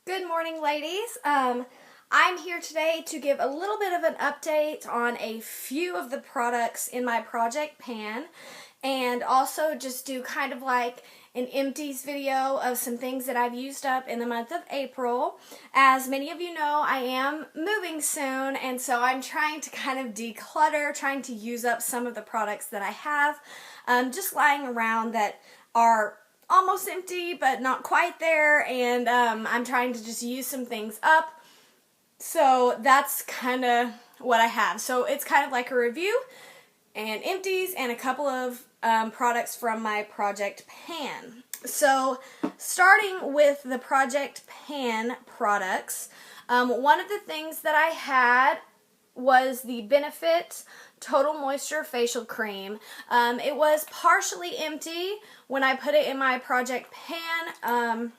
Good morning, ladies. I'm here today to give a little bit of an update on a few of the products in my project pan, and also just do kind of like an empties video of some things that I've used up in the month of April. As many of you know, I am moving soon, and so I'm trying to kind of declutter, trying to use up some of the products that I have just lying around that are almost empty but not quite there, and I'm trying to just use some things up. So that's kind of what I have. So it's kind of like a review and empties and a couple of products from my project pan. So starting with the project pan products, one of the things that I had was the Benefit Total Moisture Facial Cream. It was partially empty when I put it in my project pan.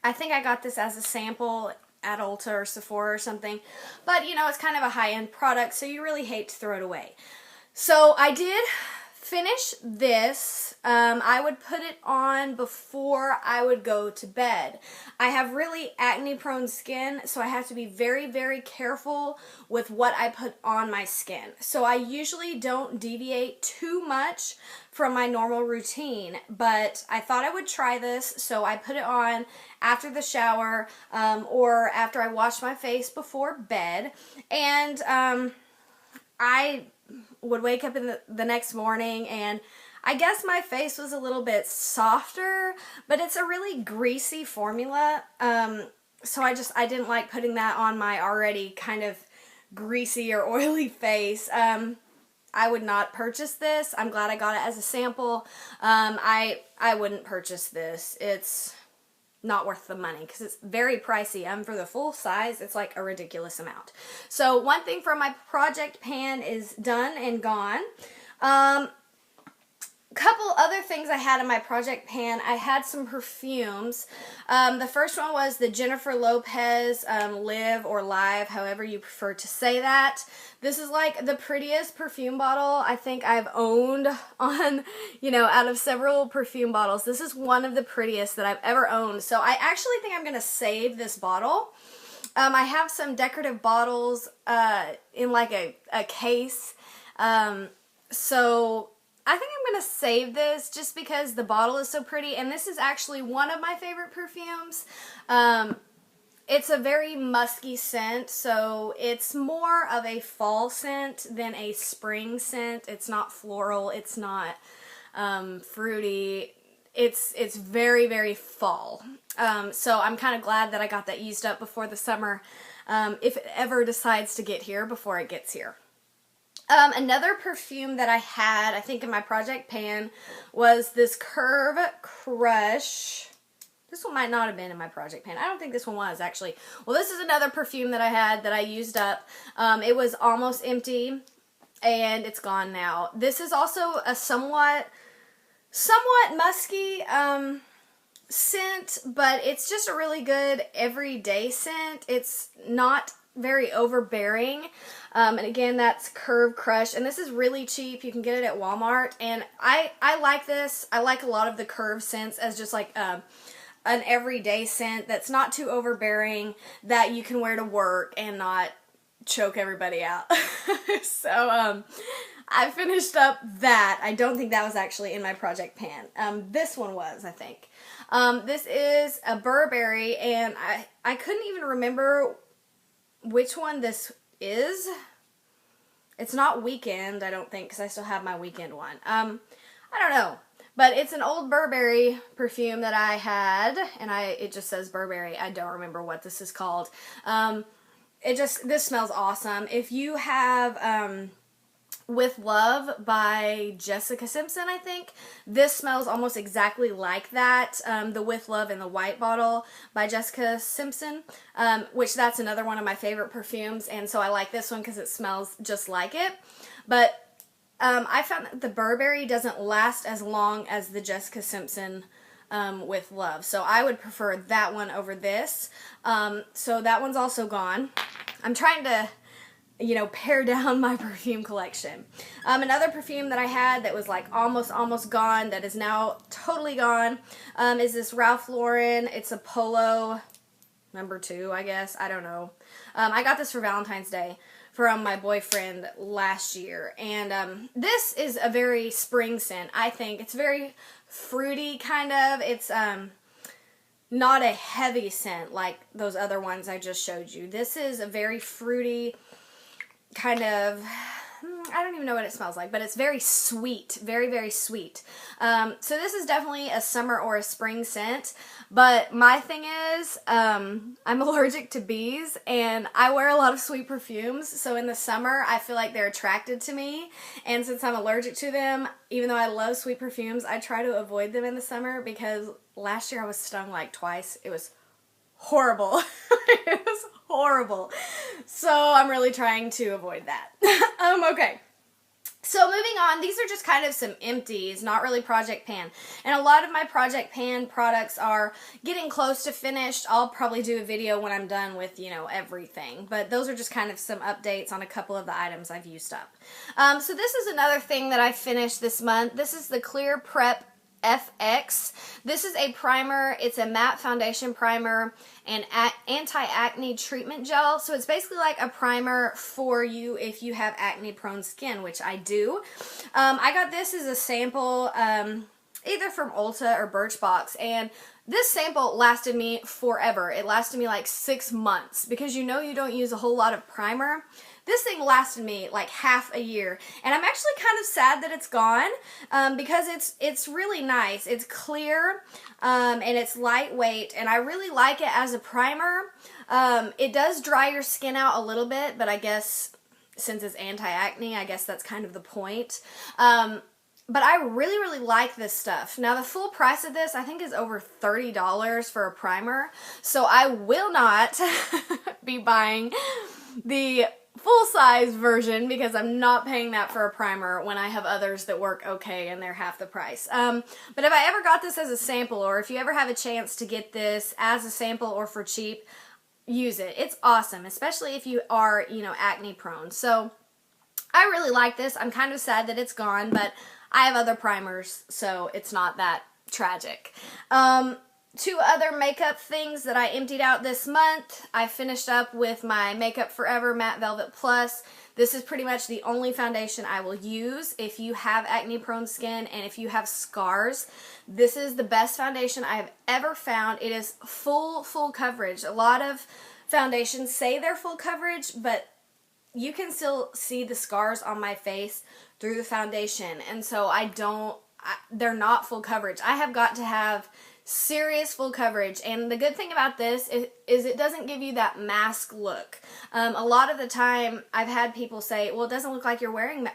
I think I got this as a sample at Ulta or Sephora or something, but you know, it's kind of a high-end product, so you really hate to throw it away. So I did finish this. I would put it on before I would go to bed. I have really acne-prone skin, so I have to be very, very careful with what I put on my skin. So I usually don't deviate too much from my normal routine, but I thought I would try this, so I put it on after the shower or after I wash my face before bed, and I would wake up in the next morning, and I guess my face was a little bit softer, but it's a really greasy formula, so I didn't like putting that on my already kind of greasy or oily face. I would not purchase this. I'm glad I got it as a sample. I wouldn't purchase this. It's not worth the money because it's very pricey. For the full size, it's like a ridiculous amount. So one thing from my project pan is done and gone. Couple other things I had in my project pan. I had some perfumes. The first one was the Jennifer Lopez Live or Live, however you prefer to say that. This is like the prettiest perfume bottle I think I've owned on, out of several perfume bottles. This is one of the prettiest that I've ever owned. So I actually think I'm going to save this bottle. I have some decorative bottles in like a case. So I think I'm going to save this just because the bottle is so pretty, and this is actually one of my favorite perfumes. It's a very musky scent, so it's more of a fall scent than a spring scent. It's not floral, it's not fruity. It's very, very fall. So I'm kind of glad that I got that used up before the summer, if it ever decides to get here before it gets here. Another perfume that I had, I think in my project pan, was this Curve Crush. This one might not have been in my project pan. I don't think this one was, actually. Well, this is another perfume that I had that I used up. It was almost empty, and it's gone now. This is also a somewhat musky scent, but it's just a really good everyday scent. It's not very overbearing, and again, that's Curve Crush, and this is really cheap. You can get it at Walmart, and I like this. I like a lot of the Curve scents as just like an everyday scent that's not too overbearing, that you can wear to work and not choke everybody out. So I finished up that. I don't think that was actually in my project pan. This one was, I think. This is a Burberry, and I couldn't even remember which one this is. It's not Weekend, I don't think, because I still have my Weekend one. I don't know. But it's an old Burberry perfume that I had, and it just says Burberry. I don't remember what this is called. This smells awesome. If you have With Love by Jessica Simpson, I think, this smells almost exactly like that. The With Love in the white bottle by Jessica Simpson, which that's another one of my favorite perfumes, and so I like this one because it smells just like it. But I found that the Burberry doesn't last as long as the Jessica Simpson With Love, so I would prefer that one over this. So that one's also gone. I'm trying to pare down my perfume collection. Another perfume that I had that was like almost gone, that is now totally gone, is this Ralph Lauren. It's a polo, number 2, I guess. I don't know. I got this for Valentine's Day from my boyfriend last year. And this is a very spring scent, I think. It's very fruity, kind of. It's not a heavy scent like those other ones I just showed you. This is a very fruity kind of... I don't even know what it smells like, but it's very sweet. Very, very sweet. So this is definitely a summer or a spring scent. But my thing is, I'm allergic to bees, and I wear a lot of sweet perfumes. So in the summer, I feel like they're attracted to me. And since I'm allergic to them, even though I love sweet perfumes, I try to avoid them in the summer because last year I was stung like twice. It was horrible. It was horrible. So I'm really trying to avoid that. Okay. So moving on, these are just kind of some empties, not really Project Pan. And a lot of my Project Pan products are getting close to finished. I'll probably do a video when I'm done with, you know, everything. But those are just kind of some updates on a couple of the items I've used up. So this is another thing that I finished this month. This is the Clear Prep FX. This is a primer. It's a matte foundation primer and anti-acne treatment gel. So it's basically like a primer for you if you have acne prone skin, which I do. I got this as a sample either from Ulta or Birchbox, and this sample lasted me forever. It lasted me like 6 months because you know you don't use a whole lot of primer. This thing lasted me like half a year, and I'm actually kind of sad that it's gone because it's really nice. It's clear and it's lightweight, and I really like it as a primer. It does dry your skin out a little bit, but I guess since it's anti-acne, I guess that's kind of the point. But I really, really like this stuff. Now, the full price of this, I think, is over $30 for a primer. So I will not be buying the full-size version because I'm not paying that for a primer when I have others that work okay and they're half the price. But if I ever got this as a sample, or if you ever have a chance to get this as a sample or for cheap, use it. It's awesome, especially if you are, you know, acne prone. So I really like this. I'm kind of sad that it's gone, but I have other primers, so it's not that tragic. 2 other makeup things that I emptied out this month. I finished up with my Makeup Forever Matte Velvet Plus. This is pretty much the only foundation I will use if you have acne prone skin and if you have scars. This is the best foundation I have ever found. It is full coverage. A lot of foundations say they're full coverage, but you can still see the scars on my face through the foundation, and so they're not full coverage. I have got to have serious full coverage, and the good thing about this is it doesn't give you that mask look. A lot of the time I've had people say, well, it doesn't look like you're wearing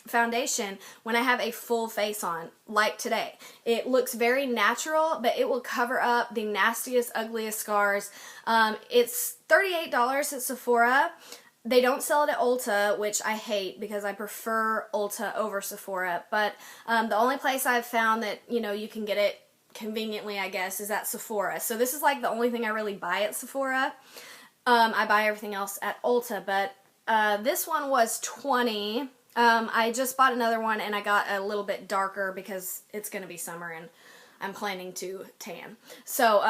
foundation when I have a full face on, like today. It looks very natural, but it will cover up the nastiest, ugliest scars. It's $38 at Sephora. They don't sell it at Ulta, which I hate because I prefer Ulta over Sephora. But the only place I've found that, you know, you can get it conveniently, I guess, is at Sephora. So this is like the only thing I really buy at Sephora. I buy everything else at Ulta, but this one was $20. I just bought another one, and I got a little bit darker because it's going to be summer and I'm planning to tan. So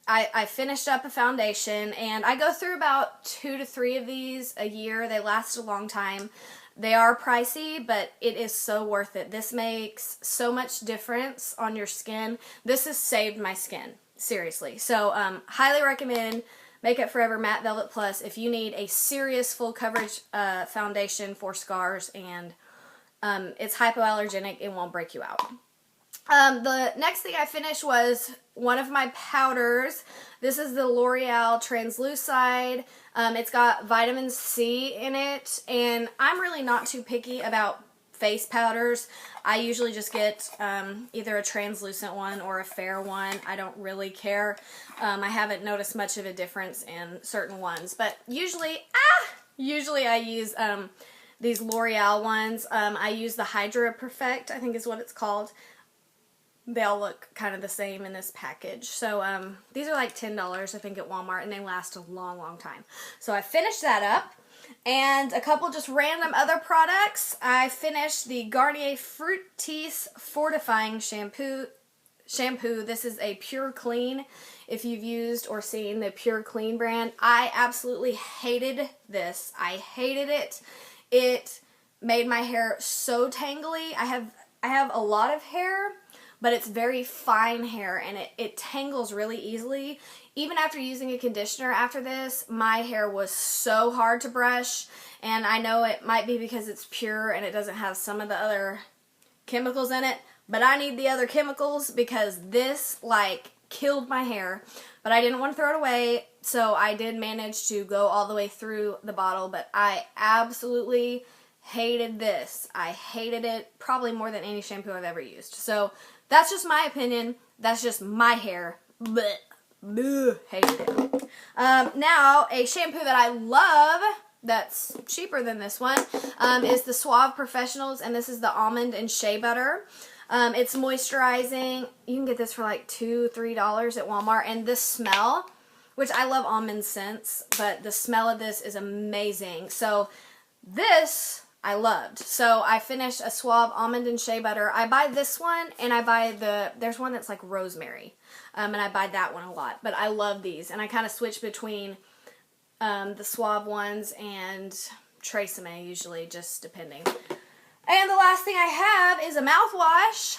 I finished up a foundation, and I go through about 2 to 3 of these a year. They last a long time. They are pricey, but it is so worth it. This makes so much difference on your skin. This has saved my skin, seriously. So highly recommend Makeup Forever Matte Velvet Plus if you need a serious full coverage foundation for scars, and it's hypoallergenic. It won't break you out. The next thing I finished was one of my powders. This is the L'Oreal Translucide. It's got vitamin C in it, and I'm really not too picky about face powders. I usually just get either a translucent one or a fair one. I don't really care. I haven't noticed much of a difference in certain ones, but usually I use these L'Oreal ones. I use the Hydra Perfect, I think is what it's called. They all look kind of the same in this package. So these are like $10, I think, at Walmart, and they last a long, long time. So I finished that up. And a couple just random other products. I finished the Garnier Fructis Fortifying Shampoo shampoo. This is a Pure Clean. If you've used or seen the Pure Clean brand, I absolutely hated this. I hated it. It made my hair so tangly. I have a lot of hair, but it's very fine hair, and it tangles really easily. Even after using a conditioner after this, my hair was so hard to brush, and I know it might be because it's pure and it doesn't have some of the other chemicals in it, but I need the other chemicals because this, like, killed my hair. But I didn't want to throw it away, so I did manage to go all the way through the bottle, but I absolutely hated this. I hated it probably more than any shampoo I've ever used. So that's just my opinion. That's just my hair. Blech. Blech. Hated it. Now, a shampoo that I love that's cheaper than this one is the Suave Professionals, and this is the Almond and Shea Butter. It's moisturizing. You can get this for like $2-3 at Walmart, and this smell, which I love almond scents, but the smell of this is amazing. So this I loved. So I finished a Suave Almond and Shea Butter. I buy this one, and I buy there's one that's like rosemary, and I buy that one a lot. But I love these, and I kind of switch between the Suave ones and Tresemme usually, just depending. And the last thing I have is a mouthwash.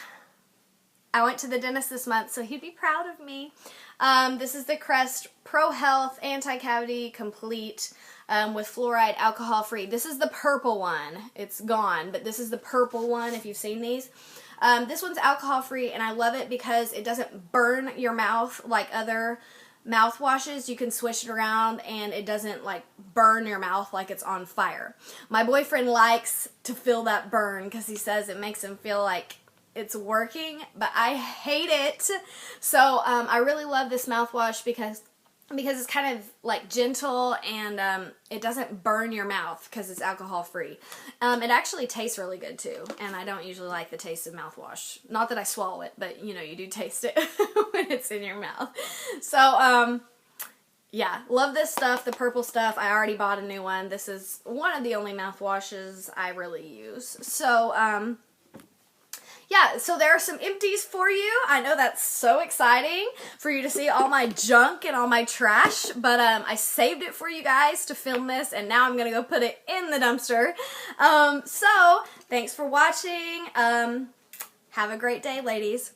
I went to the dentist this month, so he'd be proud of me. This is the Crest Pro Health Anti-Cavity Complete with fluoride, alcohol-free. This is the purple one. It's gone, but this is the purple one if you've seen these. This one's alcohol-free, and I love it because it doesn't burn your mouth like other mouthwashes. You can swish it around and it doesn't like burn your mouth like it's on fire. My boyfriend likes to feel that burn because he says it makes him feel like it's working, but I hate it. So I really love this mouthwash because it's kind of like gentle, and it doesn't burn your mouth because it's alcohol free. It actually tastes really good too, and I don't usually like the taste of mouthwash. Not that I swallow it, but you know, you do taste it when it's in your mouth. So yeah, love this stuff, the purple stuff. I already bought a new one. This is one of the only mouthwashes I really use. So yeah, so there are some empties for you. I know that's so exciting for you to see all my junk and all my trash, but I saved it for you guys to film this, and now I'm going to go put it in the dumpster. So, thanks for watching. Have a great day, ladies.